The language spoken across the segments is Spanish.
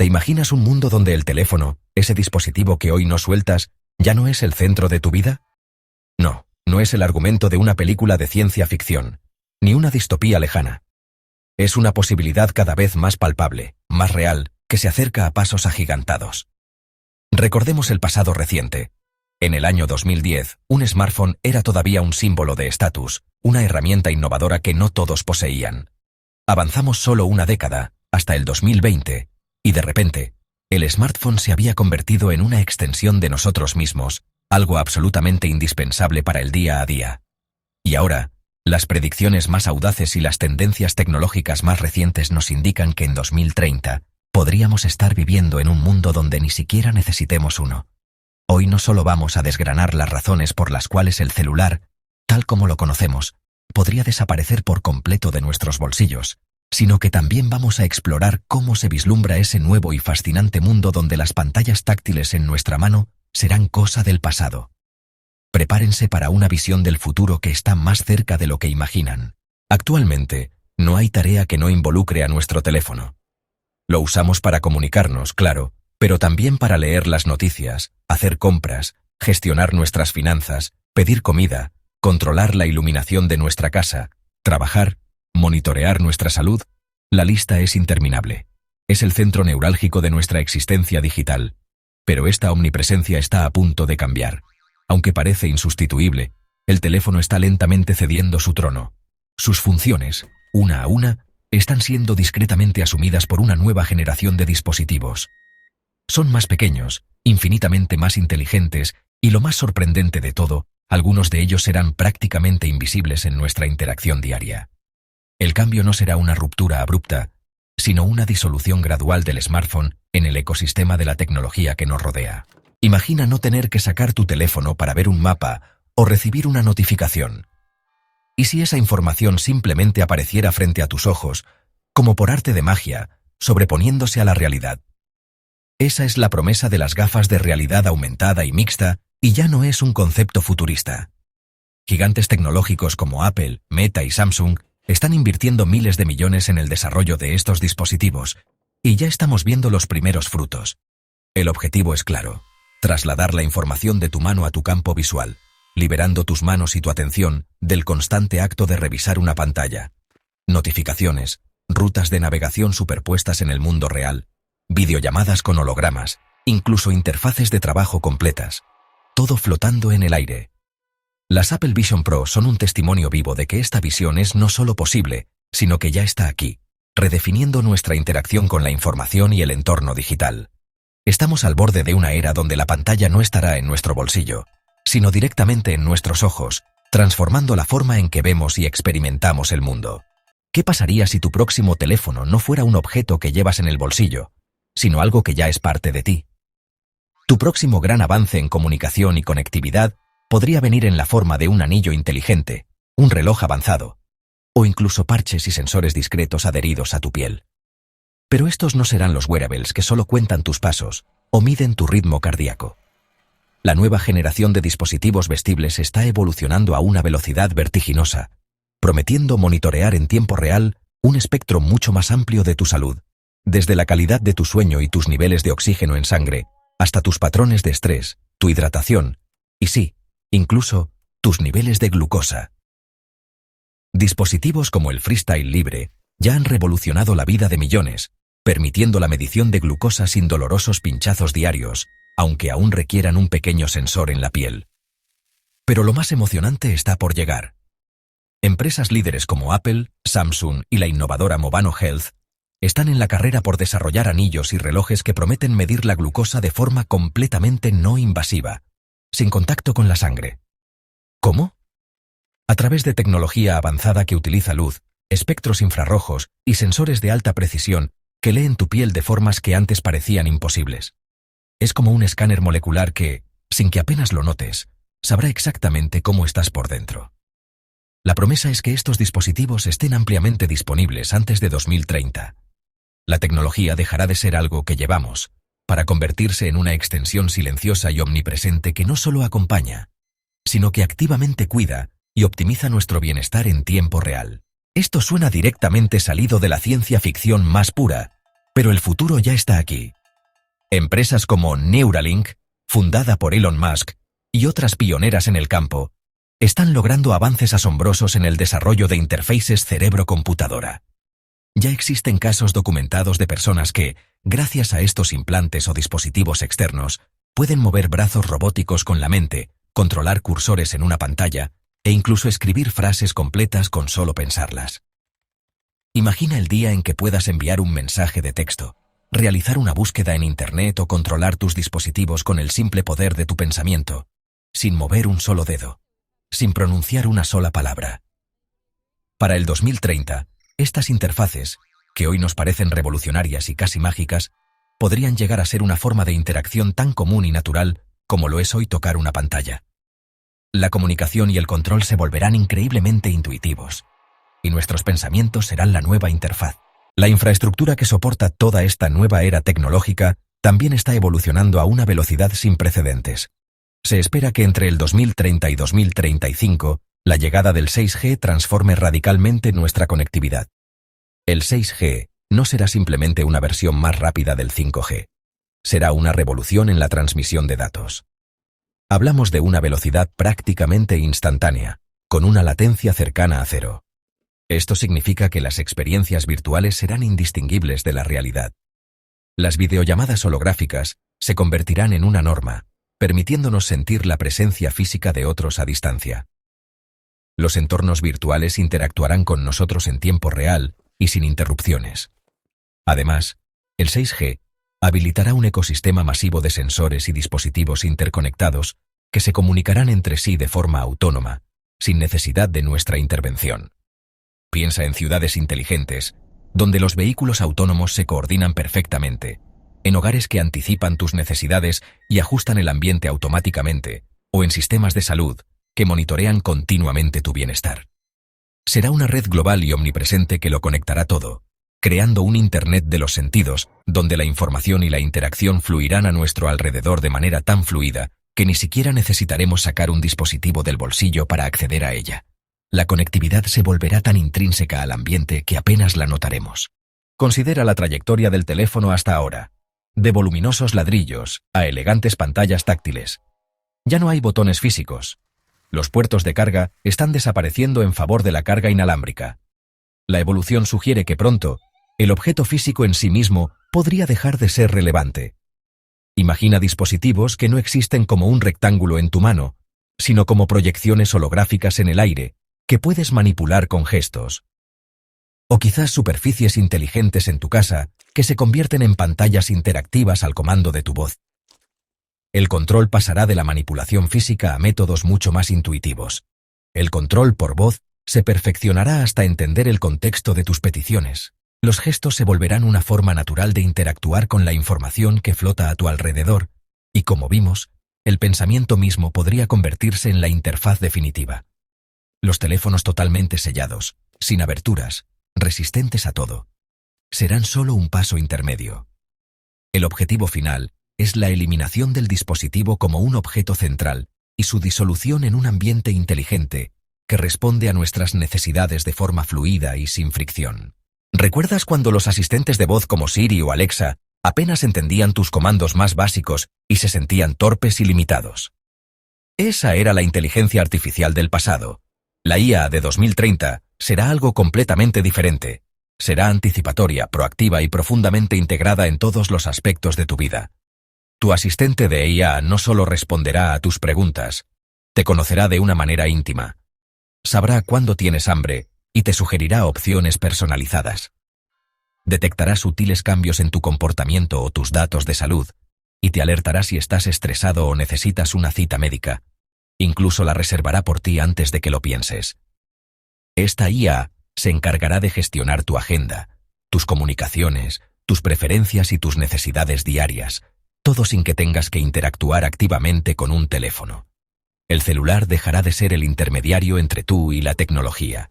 ¿Te imaginas un mundo donde el teléfono, ese dispositivo que hoy no sueltas, ya no es el centro de tu vida? No, no es el argumento de una película de ciencia ficción, ni una distopía lejana. Es una posibilidad cada vez más palpable, más real, que se acerca a pasos agigantados. Recordemos el pasado reciente. En el año 2010, un smartphone era todavía un símbolo de estatus, una herramienta innovadora que no todos poseían. Avanzamos solo una década, hasta el 2020, y de repente, el smartphone se había convertido en una extensión de nosotros mismos, algo absolutamente indispensable para el día a día. Y ahora, las predicciones más audaces y las tendencias tecnológicas más recientes nos indican que en 2030 podríamos estar viviendo en un mundo donde ni siquiera necesitemos uno. Hoy no solo vamos a desgranar las razones por las cuales el celular, tal como lo conocemos, podría desaparecer por completo de nuestros bolsillos, sino que también vamos a explorar cómo se vislumbra ese nuevo y fascinante mundo donde las pantallas táctiles en nuestra mano serán cosa del pasado. Prepárense para una visión del futuro que está más cerca de lo que imaginan. Actualmente, no hay tarea que no involucre a nuestro teléfono. Lo usamos para comunicarnos, claro, pero también para leer las noticias, hacer compras, gestionar nuestras finanzas, pedir comida, controlar la iluminación de nuestra casa, trabajar, monitorear nuestra salud. La lista es interminable. Es el centro neurálgico de nuestra existencia digital. Pero esta omnipresencia está a punto de cambiar. Aunque parece insustituible, el teléfono está lentamente cediendo su trono. Sus funciones, una a una, están siendo discretamente asumidas por una nueva generación de dispositivos. Son más pequeños, infinitamente más inteligentes, y lo más sorprendente de todo, algunos de ellos serán prácticamente invisibles en nuestra interacción diaria. El cambio no será una ruptura abrupta, sino una disolución gradual del smartphone en el ecosistema de la tecnología que nos rodea. Imagina no tener que sacar tu teléfono para ver un mapa o recibir una notificación. ¿Y si esa información simplemente apareciera frente a tus ojos, como por arte de magia, sobreponiéndose a la realidad? Esa es la promesa de las gafas de realidad aumentada y mixta, y ya no es un concepto futurista. Gigantes tecnológicos como Apple, Meta y Samsung están invirtiendo miles de millones en el desarrollo de estos dispositivos, y ya estamos viendo los primeros frutos. El objetivo es claro: trasladar la información de tu mano a tu campo visual, liberando tus manos y tu atención del constante acto de revisar una pantalla. Notificaciones, rutas de navegación superpuestas en el mundo real, videollamadas con hologramas, incluso interfaces de trabajo completas. Todo flotando en el aire. Las Apple Vision Pro son un testimonio vivo de que esta visión es no solo posible, sino que ya está aquí, redefiniendo nuestra interacción con la información y el entorno digital. Estamos al borde de una era donde la pantalla no estará en nuestro bolsillo, sino directamente en nuestros ojos, transformando la forma en que vemos y experimentamos el mundo. ¿Qué pasaría si tu próximo teléfono no fuera un objeto que llevas en el bolsillo, sino algo que ya es parte de ti? Tu próximo gran avance en comunicación y conectividad podría venir en la forma de un anillo inteligente, un reloj avanzado, o incluso parches y sensores discretos adheridos a tu piel. Pero estos no serán los wearables que solo cuentan tus pasos o miden tu ritmo cardíaco. La nueva generación de dispositivos vestibles está evolucionando a una velocidad vertiginosa, prometiendo monitorear en tiempo real un espectro mucho más amplio de tu salud, desde la calidad de tu sueño y tus niveles de oxígeno en sangre, hasta tus patrones de estrés, tu hidratación, y sí, incluso tus niveles de glucosa. Dispositivos como el Freestyle Libre ya han revolucionado la vida de millones, permitiendo la medición de glucosa sin dolorosos pinchazos diarios, aunque aún requieran un pequeño sensor en la piel. Pero lo más emocionante está por llegar. Empresas líderes como Apple, Samsung y la innovadora Movano Health están en la carrera por desarrollar anillos y relojes que prometen medir la glucosa de forma completamente no invasiva, sin contacto con la sangre. ¿Cómo? A través de tecnología avanzada que utiliza luz, espectros infrarrojos y sensores de alta precisión que leen tu piel de formas que antes parecían imposibles. Es como un escáner molecular que, sin que apenas lo notes, sabrá exactamente cómo estás por dentro. La promesa es que estos dispositivos estén ampliamente disponibles antes de 2030. La tecnología dejará de ser algo que llevamos, para convertirse en una extensión silenciosa y omnipresente que no solo acompaña, sino que activamente cuida y optimiza nuestro bienestar en tiempo real. Esto suena directamente salido de la ciencia ficción más pura, Pero el futuro ya está aquí. Empresas como Neuralink, fundada por Elon Musk, y otras pioneras en el campo, están logrando avances asombrosos en el desarrollo de interfaces cerebro-computadora. Ya existen casos documentados de personas que, gracias a estos implantes o dispositivos externos, pueden mover brazos robóticos con la mente, controlar cursores en una pantalla e incluso escribir frases completas con solo pensarlas. Imagina el día en que puedas enviar un mensaje de texto, realizar una búsqueda en Internet o controlar tus dispositivos con el simple poder de tu pensamiento, sin mover un solo dedo, sin pronunciar una sola palabra. Para el 2030, estas interfaces, que hoy nos parecen revolucionarias y casi mágicas, podrían llegar a ser una forma de interacción tan común y natural como lo es hoy tocar una pantalla. La comunicación y el control se volverán increíblemente intuitivos, y nuestros pensamientos serán la nueva interfaz. La infraestructura que soporta toda esta nueva era tecnológica también está evolucionando a una velocidad sin precedentes. Se espera que entre el 2030 y 2035, la llegada del 6G transforme radicalmente nuestra conectividad. El 6G no será simplemente una versión más rápida del 5G. Será una revolución en la transmisión de datos. Hablamos de una velocidad prácticamente instantánea, con una latencia cercana a cero. Esto significa que las experiencias virtuales serán indistinguibles de la realidad. Las videollamadas holográficas se convertirán en una norma, permitiéndonos sentir la presencia física de otros a distancia. Los entornos virtuales interactuarán con nosotros en tiempo real y sin interrupciones. Además, el 6G habilitará un ecosistema masivo de sensores y dispositivos interconectados que se comunicarán entre sí de forma autónoma, sin necesidad de nuestra intervención. Piensa en ciudades inteligentes, donde los vehículos autónomos se coordinan perfectamente, en hogares que anticipan tus necesidades y ajustan el ambiente automáticamente, o en sistemas de salud que monitorean continuamente tu bienestar. Será una red global y omnipresente que lo conectará todo, creando un Internet de los sentidos, donde la información y la interacción fluirán a nuestro alrededor de manera tan fluida que ni siquiera necesitaremos sacar un dispositivo del bolsillo para acceder a ella. La conectividad se volverá tan intrínseca al ambiente que apenas la notaremos. Considera la trayectoria del teléfono hasta ahora, de voluminosos ladrillos a elegantes pantallas táctiles. Ya no hay botones físicos. Los puertos de carga están desapareciendo en favor de la carga inalámbrica. La evolución sugiere que pronto, el objeto físico en sí mismo podría dejar de ser relevante. Imagina dispositivos que no existen como un rectángulo en tu mano, sino como proyecciones holográficas en el aire, que puedes manipular con gestos. O quizás superficies inteligentes en tu casa que se convierten en pantallas interactivas al comando de tu voz. El control pasará de la manipulación física a métodos mucho más intuitivos. El control por voz se perfeccionará hasta entender el contexto de tus peticiones. Los gestos se volverán una forma natural de interactuar con la información que flota a tu alrededor, y como vimos, el pensamiento mismo podría convertirse en la interfaz definitiva. Los teléfonos totalmente sellados, sin aberturas, resistentes a todo, serán solo un paso intermedio. El objetivo final es la eliminación del dispositivo como un objeto central y su disolución en un ambiente inteligente que responde a nuestras necesidades de forma fluida y sin fricción. ¿Recuerdas cuando los asistentes de voz como Siri o Alexa apenas entendían tus comandos más básicos y se sentían torpes y limitados? Esa era la inteligencia artificial del pasado. La IA de 2030 será algo completamente diferente. Será anticipatoria, proactiva y profundamente integrada en todos los aspectos de tu vida. Tu asistente de IA no solo responderá a tus preguntas, te conocerá de una manera íntima. Sabrá cuándo tienes hambre y te sugerirá opciones personalizadas. Detectará sutiles cambios en tu comportamiento o tus datos de salud y te alertará si estás estresado o necesitas una cita médica. Incluso la reservará por ti antes de que lo pienses. Esta IA se encargará de gestionar tu agenda, tus comunicaciones, tus preferencias y tus necesidades diarias, todo sin que tengas que interactuar activamente con un teléfono. El celular dejará de ser el intermediario entre tú y la tecnología.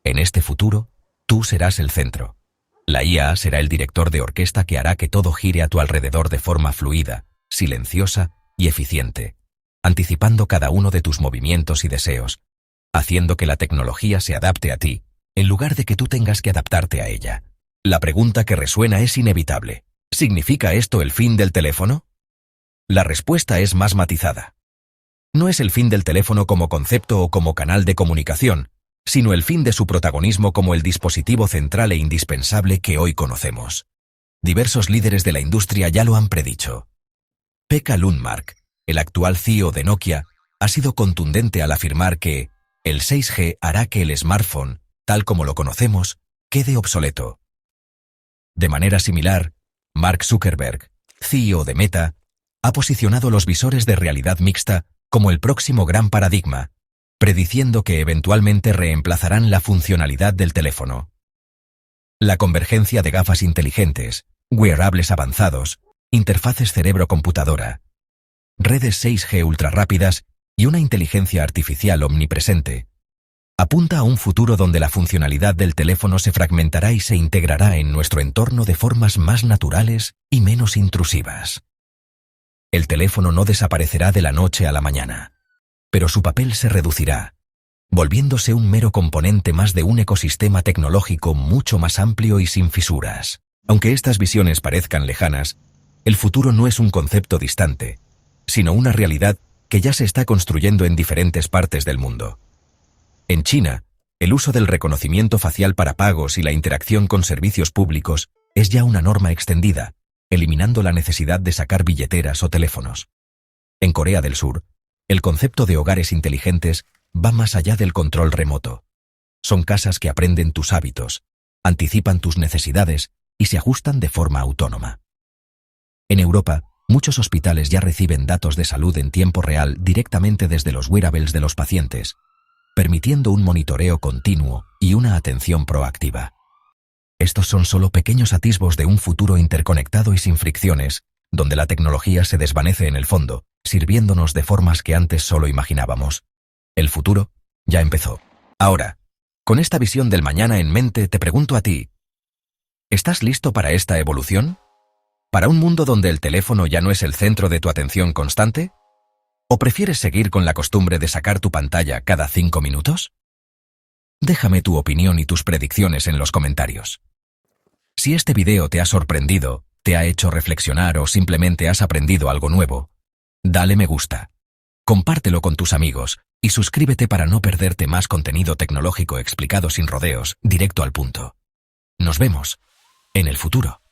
En este futuro, tú serás el centro. La IA será el director de orquesta que hará que todo gire a tu alrededor de forma fluida, silenciosa y eficiente, anticipando cada uno de tus movimientos y deseos, haciendo que la tecnología se adapte a ti, en lugar de que tú tengas que adaptarte a ella. La pregunta que resuena es inevitable. ¿Significa esto el fin del teléfono? La respuesta es más matizada. No es el fin del teléfono como concepto o como canal de comunicación, sino el fin de su protagonismo como el dispositivo central e indispensable que hoy conocemos. Diversos líderes de la industria ya lo han predicho. Pekka Lundmark, el actual CEO de Nokia, ha sido contundente al afirmar que el 6G hará que el smartphone, tal como lo conocemos, quede obsoleto. De manera similar, Mark Zuckerberg, CEO de Meta, ha posicionado los visores de realidad mixta como el próximo gran paradigma, prediciendo que eventualmente reemplazarán la funcionalidad del teléfono. La convergencia de gafas inteligentes, wearables avanzados, interfaces cerebro-computadora, redes 6G ultrarrápidas y una inteligencia artificial omnipresente, apunta a un futuro donde la funcionalidad del teléfono se fragmentará y se integrará en nuestro entorno de formas más naturales y menos intrusivas. El teléfono no desaparecerá de la noche a la mañana, pero su papel se reducirá, volviéndose un mero componente más de un ecosistema tecnológico mucho más amplio y sin fisuras. Aunque estas visiones parezcan lejanas, el futuro no es un concepto distante, sino una realidad que ya se está construyendo en diferentes partes del mundo. En China, el uso del reconocimiento facial para pagos y la interacción con servicios públicos es ya una norma extendida, eliminando la necesidad de sacar billeteras o teléfonos. En Corea del Sur, el concepto de hogares inteligentes va más allá del control remoto. Son casas que aprenden tus hábitos, anticipan tus necesidades y se ajustan de forma autónoma. En Europa, muchos hospitales ya reciben datos de salud en tiempo real directamente desde los wearables de los pacientes, permitiendo un monitoreo continuo y una atención proactiva. Estos son solo pequeños atisbos de un futuro interconectado y sin fricciones, donde la tecnología se desvanece en el fondo, sirviéndonos de formas que antes solo imaginábamos. El futuro ya empezó. Ahora, con esta visión del mañana en mente, te pregunto a ti, ¿estás listo para esta evolución? ¿Para un mundo donde el teléfono ya no es el centro de tu atención constante? ¿O prefieres seguir con la costumbre de sacar tu pantalla cada 5 minutos? Déjame tu opinión y tus predicciones en los comentarios. Si este video te ha sorprendido, te ha hecho reflexionar o simplemente has aprendido algo nuevo, dale me gusta, compártelo con tus amigos y suscríbete para no perderte más contenido tecnológico explicado sin rodeos, directo al punto. Nos vemos en el futuro.